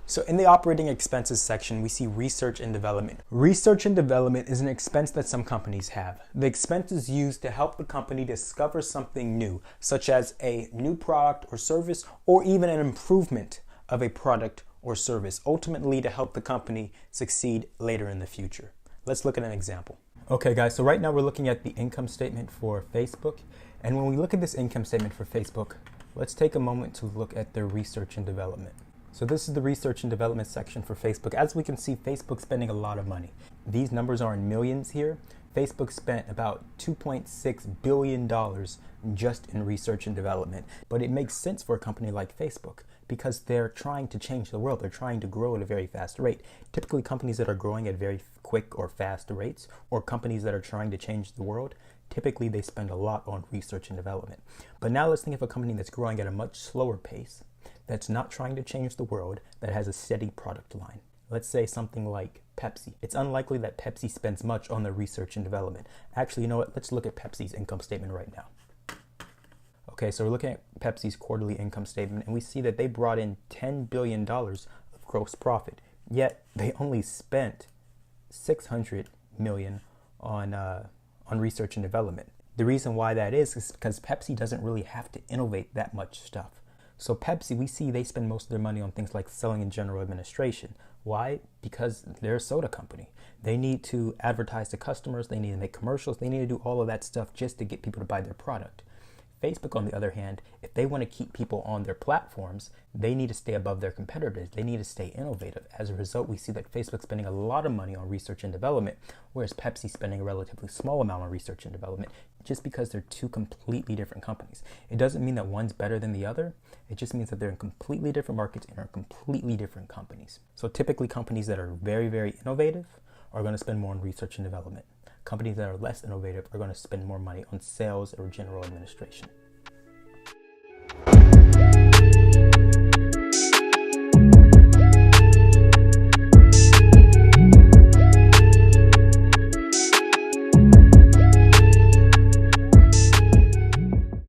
So in the operating expenses section, we see research and development. Research and development is an expense that some companies have. The expense is used to help the company discover something new, such as a new product or service, or even an improvement of a product or service, ultimately to help the company succeed later in the future. Let's look at an example. Okay guys, so right now we're looking at the income statement for Facebook. And when we look at this income statement for Facebook, let's take a moment to look at their research and development. So this is the research and development section for Facebook. As we can see, Facebook's spending a lot of money. These numbers are in millions here. Facebook spent about $2.6 billion just in research and development. But it makes sense for a company like Facebook because they're trying to change the world. They're trying to grow at a very fast rate. Typically, companies that are growing at very quick or fast rates, or companies that are trying to change the world, typically they spend a lot on research and development. But now let's think of a company that's growing at a much slower pace, that's not trying to change the world, that has a steady product line. Let's say something like Pepsi. It's unlikely that Pepsi spends much on their research and development. Actually, you know what? Let's look at Pepsi's income statement right now. Okay, so we're looking at Pepsi's quarterly income statement, and we see that they brought in $10 billion of gross profit, yet they only spent $600 million on research and development. The reason why that is because Pepsi doesn't really have to innovate that much stuff. So Pepsi, we see they spend most of their money on things like selling and general administration. Why? Because they're a soda company. They need to advertise to customers, they need to make commercials, they need to do all of that stuff just to get people to buy their product. Facebook, on the other hand, if they want to keep people on their platforms, they need to stay above their competitors. They need to stay innovative. As a result, we see that Facebook's spending a lot of money on research and development, whereas Pepsi's spending a relatively small amount on research and development, just because they're two completely different companies. It doesn't mean that one's better than the other. It just means that they're in completely different markets and are completely different companies. So typically companies that are very, very innovative are going to spend more on research and development. Companies that are less innovative are going to spend more money on sales or general administration.